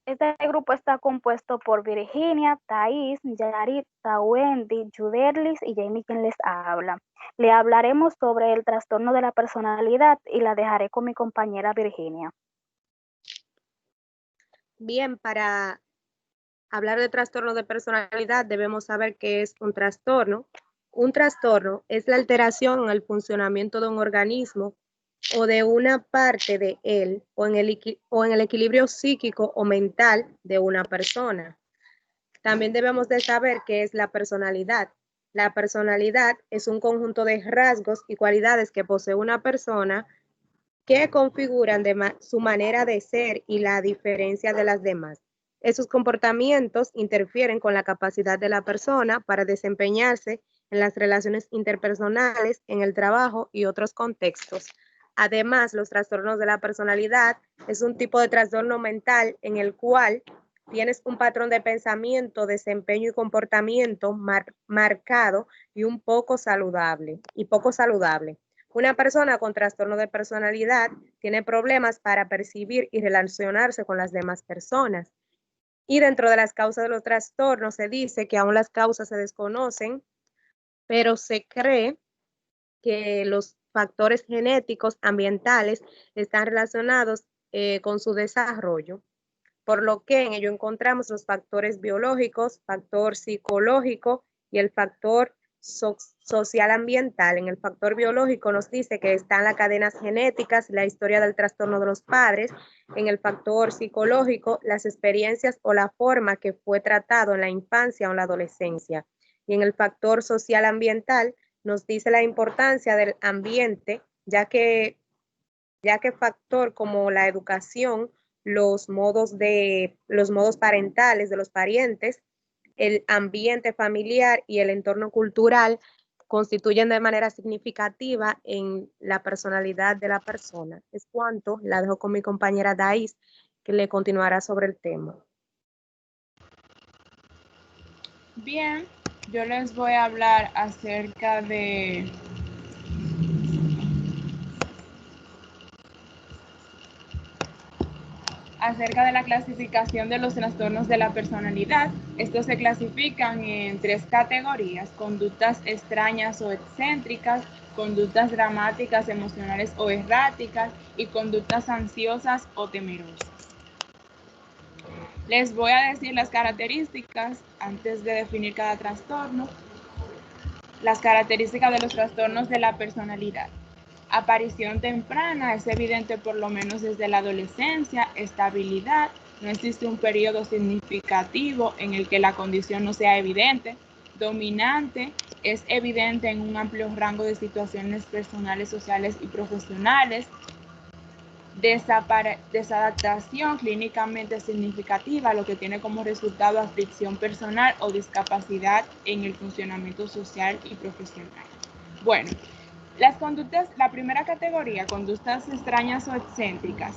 Este grupo está compuesto por Virginia, Thais, Yaritza, Wendy, Juderlis y Jamie quien les habla. Le hablaremos sobre el trastorno de la personalidad y la dejaré con mi compañera Virginia. Bien, para hablar de trastorno de personalidad debemos saber qué es un trastorno. Un trastorno es la alteración en el funcionamiento de un organismo o de una parte de él o en el equilibrio psíquico o mental de una persona. También debemos de saber qué es la personalidad. La personalidad es un conjunto de rasgos y cualidades que posee una persona que configuran su manera de ser y la diferencia de las demás. Esos comportamientos interfieren con la capacidad de la persona para desempeñarse en las relaciones interpersonales, en el trabajo y otros contextos. Además, los trastornos de la personalidad es un tipo de trastorno mental en el cual tienes un patrón de pensamiento, desempeño y comportamiento marcado y poco saludable. Una persona con trastorno de personalidad tiene problemas para percibir y relacionarse con las demás personas. Y dentro de las causas de los trastornos se dice que aún las causas se desconocen, pero se cree que los factores genéticos, ambientales, están relacionados con su desarrollo, por lo que en ello encontramos los factores biológicos, factor psicológico y el factor social ambiental. En el factor biológico nos dice que están las cadenas genéticas, la historia del trastorno de los padres. En el factor psicológico, las experiencias o la forma que fue tratado en la infancia o en la adolescencia. Y en el factor social ambiental nos dice la importancia del ambiente, ya que factor como la educación, los modos parentales de los parientes, el ambiente familiar y el entorno cultural constituyen de manera significativa en la personalidad de la persona. Es cuanto, la dejo con mi compañera Thais, que le continuará sobre el tema. Bien, yo les voy a hablar acerca de la clasificación de los trastornos de la personalidad. Estos se clasifican en 3 categorías: conductas extrañas o excéntricas, conductas dramáticas, emocionales o erráticas y conductas ansiosas o temerosas. Les voy a decir las características antes de definir cada trastorno. Las características de los trastornos de la personalidad. Aparición temprana, es evidente por lo menos desde la adolescencia. Estabilidad, no existe un periodo significativo en el que la condición no sea evidente. Dominante, es evidente en un amplio rango de situaciones personales, sociales y profesionales. Desadaptación clínicamente significativa, lo que tiene como resultado aflicción personal o discapacidad en el funcionamiento social y profesional. Bueno, la primera categoría, conductas extrañas o excéntricas.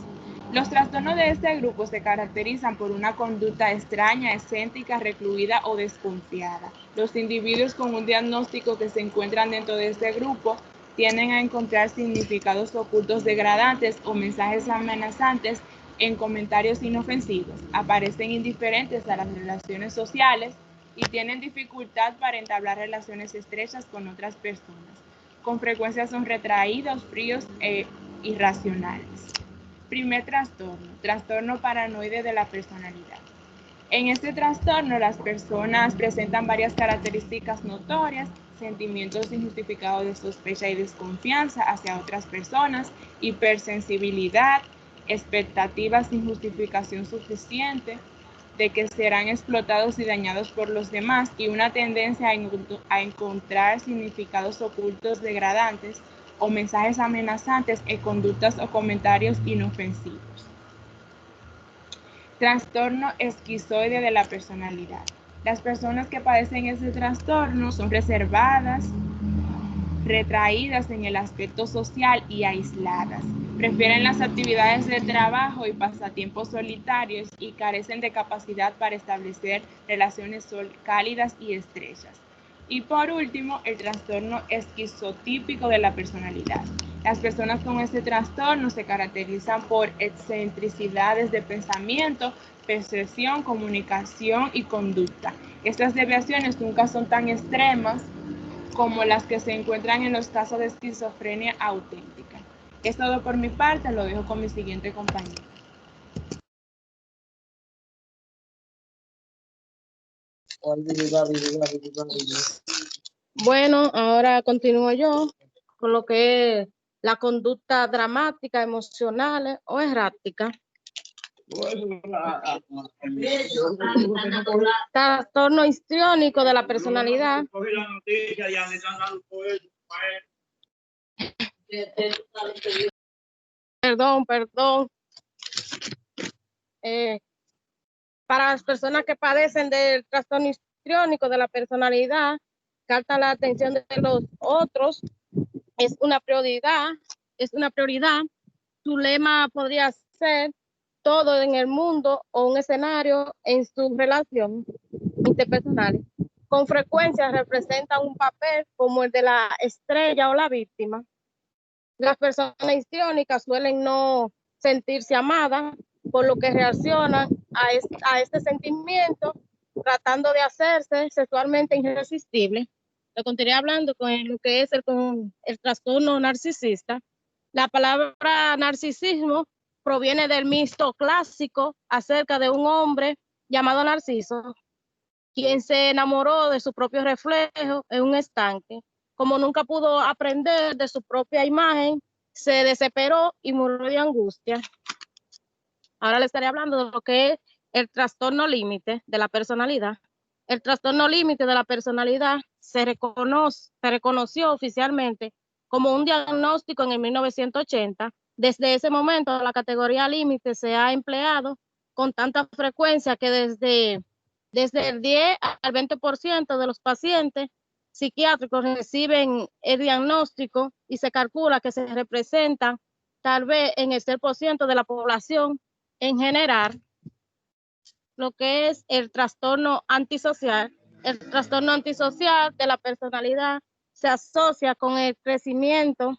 Los trastornos de este grupo se caracterizan por una conducta extraña, excéntrica, recluida o desconfiada. Los individuos con un diagnóstico que se encuentran dentro de este grupo tienden a encontrar significados ocultos degradantes o mensajes amenazantes en comentarios inofensivos. Aparecen indiferentes a las relaciones sociales y tienen dificultad para entablar relaciones estrechas con otras personas. Con frecuencia son retraídos, fríos e irracionales. Primer trastorno, trastorno paranoide de la personalidad. En este trastorno, las personas presentan varias características notorias: sentimientos injustificados de sospecha y desconfianza hacia otras personas, hipersensibilidad, expectativas sin justificación suficiente de que serán explotados y dañados por los demás, y una tendencia a encontrar significados ocultos degradantes o mensajes amenazantes en conductas o comentarios inofensivos. Trastorno esquizoide de la personalidad. Las personas que padecen este trastorno son reservadas, retraídas en el aspecto social y aisladas. Prefieren las actividades de trabajo y pasatiempos solitarios y carecen de capacidad para establecer relaciones cálidas y estrechas. Y por último, el trastorno esquizotípico de la personalidad. Las personas con este trastorno se caracterizan por excentricidades de pensamiento, percepción, comunicación y conducta. Estas desviaciones nunca son tan extremas como las que se encuentran en los casos de esquizofrenia auténtica. Es todo por mi parte, lo dejo con mi siguiente compañero. Bueno, ahora continúo yo con lo que es la conducta dramática, emocional o errática. Trastorno histriónico de la personalidad. Perdón. Para las personas que padecen del trastorno histriónico de la personalidad, capta la atención de los otros, es una prioridad. Su lema podría ser todo en el mundo o un escenario en su relación interpersonal. Con frecuencia representan un papel como el de la estrella o la víctima. Las personas histriónicas suelen no sentirse amadas, por lo que reaccionan a este sentimiento tratando de hacerse sexualmente irresistible. Lo continuaré hablando con lo que es el trastorno narcisista. La palabra narcisismo proviene del mito clásico acerca de un hombre llamado Narciso, quien se enamoró de su propio reflejo en un estanque. Como nunca pudo aprender de su propia imagen, se desesperó y murió de angustia. Ahora le estaré hablando de lo que es el trastorno límite de la personalidad. El trastorno límite de la personalidad se reconoció oficialmente como un diagnóstico en el 1980. Desde ese momento, la categoría límite se ha empleado con tanta frecuencia que desde el 10 al 20% de los pacientes psiquiátricos reciben el diagnóstico y se calcula que se representa tal vez en el 6% de la población en general. Lo que es el trastorno antisocial. El trastorno antisocial de la personalidad se asocia con el crecimiento,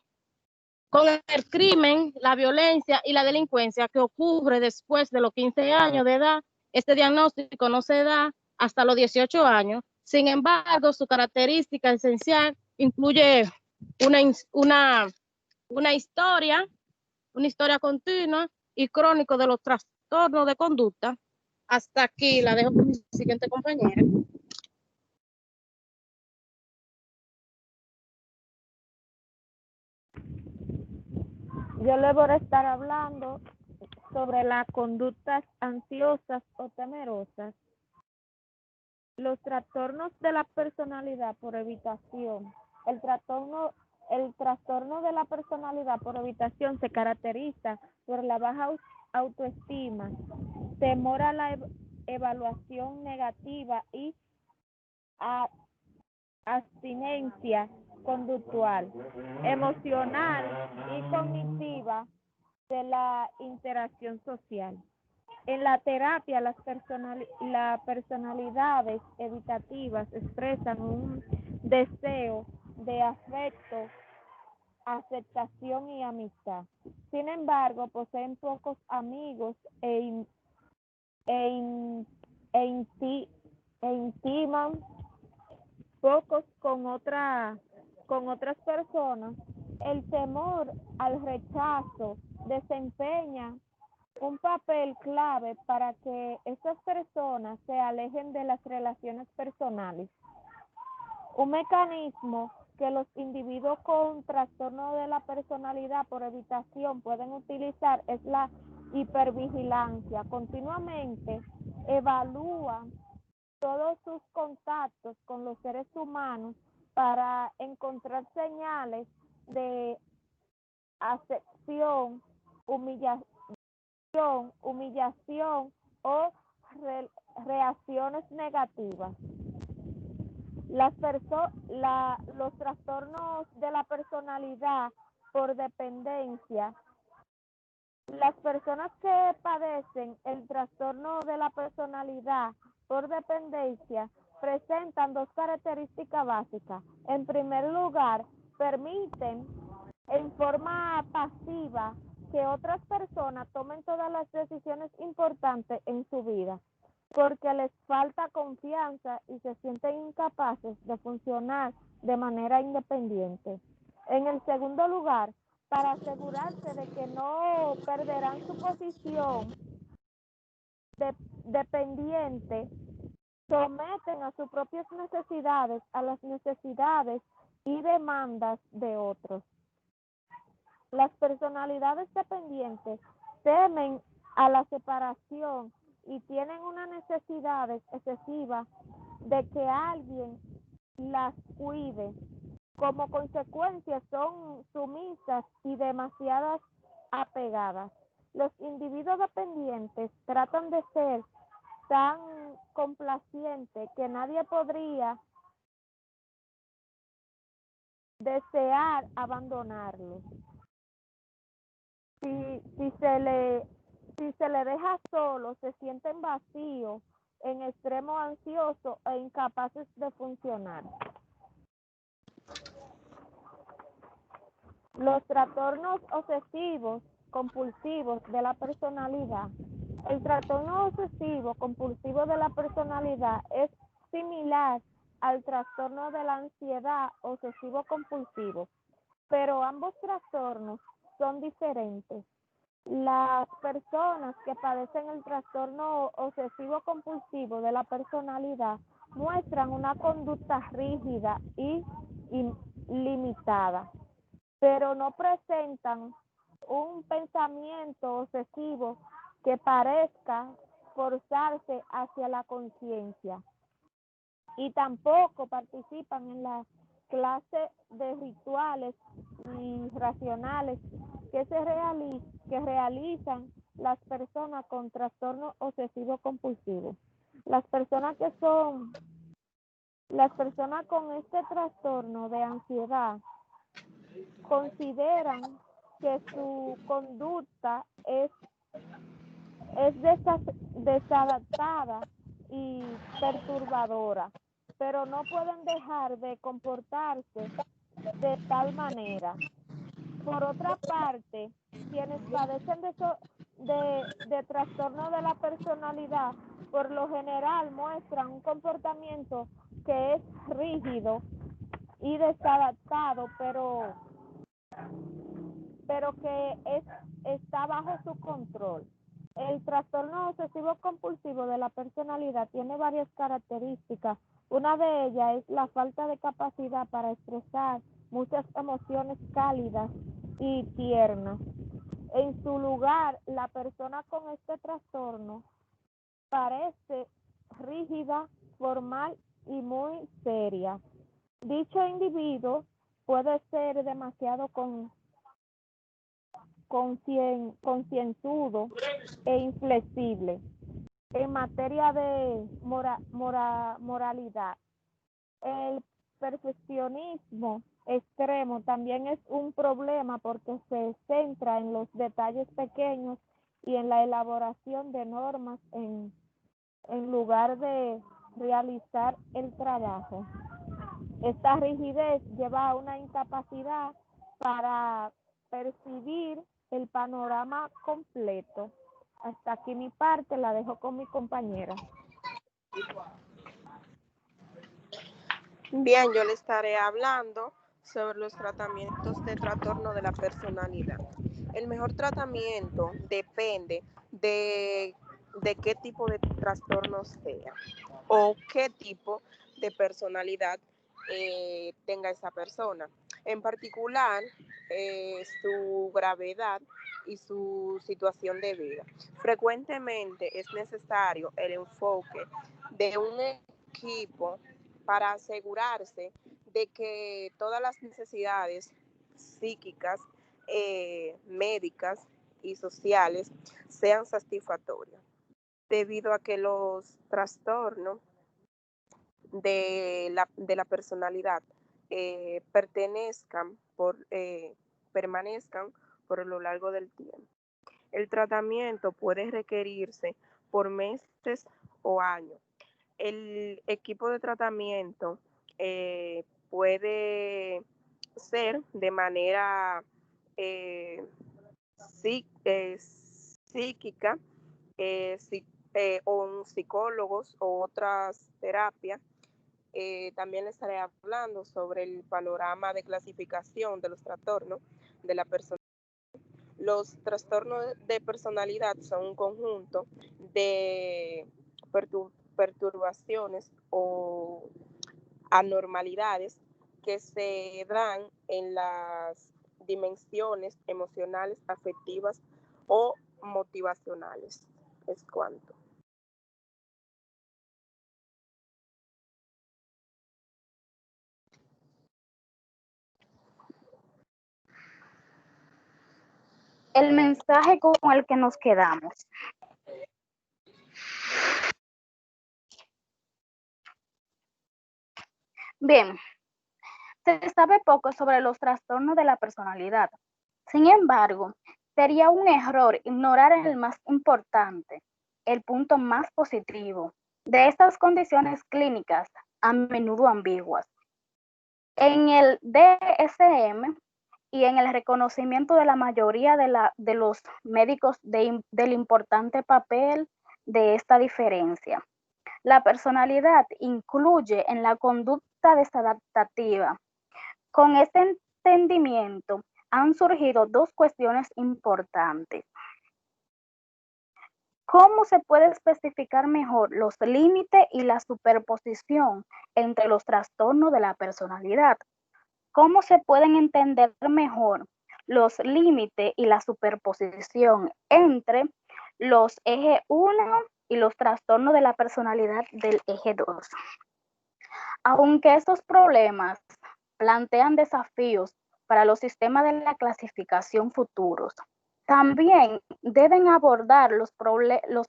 con el crimen, la violencia y la delincuencia que ocurre después de los 15 años de edad. Este diagnóstico no se da hasta los 18 años. Sin embargo, su característica esencial incluye una historia continua y crónica de los trastornos de conducta. Hasta aquí la dejo con mi siguiente compañera. Yo le voy a estar hablando sobre las conductas ansiosas o temerosas. Los trastornos de la personalidad por evitación. El trastorno de la personalidad por evitación se caracteriza por la baja autoestima, temor a la evaluación negativa y abstinencia conductual, emocional y cognitiva de la interacción social. En la terapia, las personalidades evitativas expresan un deseo de afecto, aceptación y amistad. Sin embargo, poseen pocos amigos e intiman pocos con otras personas. El temor al rechazo desempeña un papel clave para que estas personas se alejen de las relaciones personales. Un mecanismo que los individuos con trastorno de la personalidad por evitación pueden utilizar es la hipervigilancia. Continuamente evalúan todos sus contactos con los seres humanos para encontrar señales de acepción, humillación o reacciones negativas. Los trastornos de la personalidad por dependencia. Las personas que padecen el trastorno de la personalidad por dependencia presentan dos características básicas. En primer lugar, permiten en forma pasiva que otras personas tomen todas las decisiones importantes en su vida, porque les falta confianza y se sienten incapaces de funcionar de manera independiente. En el segundo lugar, para asegurarse de que no perderán su posición dependiente, someten a sus propias necesidades a las necesidades y demandas de otros. Las personalidades dependientes temen a la separación y tienen una necesidad excesiva de que alguien las cuide. Como consecuencia, son sumisas y demasiadas apegadas. Los individuos dependientes tratan de ser tan complacientes que nadie podría desear abandonarlos. Si se le deja solo, se sienten vacíos, en extremo ansiosos e incapaces de funcionar. Los trastornos obsesivos compulsivos de la personalidad. El trastorno obsesivo compulsivo de la personalidad es similar al trastorno de la ansiedad obsesivo compulsivo, pero ambos trastornos son diferentes. Las personas que padecen el trastorno obsesivo compulsivo de la personalidad muestran una conducta rígida y limitada, pero no presentan un pensamiento obsesivo que parezca forzarse hacia la conciencia, y tampoco participan en la clase de rituales y racionales que realizan las personas con trastorno obsesivo compulsivo. Las personas con este trastorno de ansiedad consideran que su conducta es desadaptada y perturbadora, pero no pueden dejar de comportarse de tal manera. Por otra parte, quienes padecen de trastorno de la personalidad, por lo general muestran un comportamiento que es rígido y desadaptado, pero que está bajo su control. El trastorno obsesivo compulsivo de la personalidad tiene varias características. Una de ellas es la falta de capacidad para expresar muchas emociones cálidas y tiernas. En su lugar, la persona con este trastorno parece rígida, formal y muy seria. Dicho individuo puede ser demasiado concienzudo e inflexible en materia de moralidad. El perfeccionismo extremo también es un problema porque se centra en los detalles pequeños y en la elaboración de normas en lugar de realizar el trabajo. Esta rigidez lleva a una incapacidad para percibir el panorama completo. Hasta aquí mi parte, la dejo con mi compañera. Bien, yo le estaré hablando sobre los tratamientos de trastorno de la personalidad. El mejor tratamiento depende de qué tipo de trastorno sea o qué tipo de personalidad tenga esa persona. En particular, su gravedad y su situación de vida. Frecuentemente es necesario el enfoque de un equipo para asegurarse de que todas las necesidades psíquicas, médicas y sociales sean satisfactorias, debido a que los trastornos de la personalidad permanezcan por lo largo del tiempo. El tratamiento puede requerirse por meses o años. El equipo de tratamiento puede ser de manera psíquica, o psicólogos o otras terapias. También les estaré hablando sobre el panorama de clasificación de los trastornos de la personalidad. Los trastornos de personalidad son un conjunto de perturbaciones o anormalidades que se dan en las dimensiones emocionales, afectivas o motivacionales. Es cuanto. El mensaje con el que nos quedamos. Bien, se sabe poco sobre los trastornos de la personalidad. Sin embargo, sería un error ignorar el más importante, el punto más positivo de estas condiciones clínicas, a menudo ambiguas. En el DSM y en el reconocimiento de la mayoría de los médicos del importante papel de esta diferencia. La personalidad incluye en la conducta desadaptativa. Con este entendimiento han surgido dos cuestiones importantes. ¿Cómo se puede especificar mejor los límites y la superposición entre los trastornos de la personalidad? ¿Cómo se pueden entender mejor los límites y la superposición entre los eje 1 y los trastornos de la personalidad del eje 2? Aunque estos problemas plantean desafíos para los sistemas de la clasificación futuros, también deben abordar los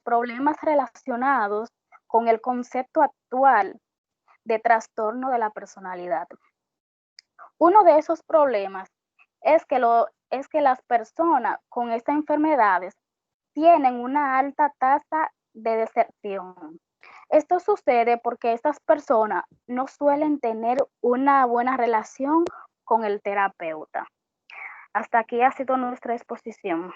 problemas relacionados con el concepto actual de trastorno de la personalidad. Uno de esos problemas es que las personas con estas enfermedades tienen una alta tasa de deserción. Esto sucede porque estas personas no suelen tener una buena relación con el terapeuta. Hasta aquí ha sido nuestra exposición.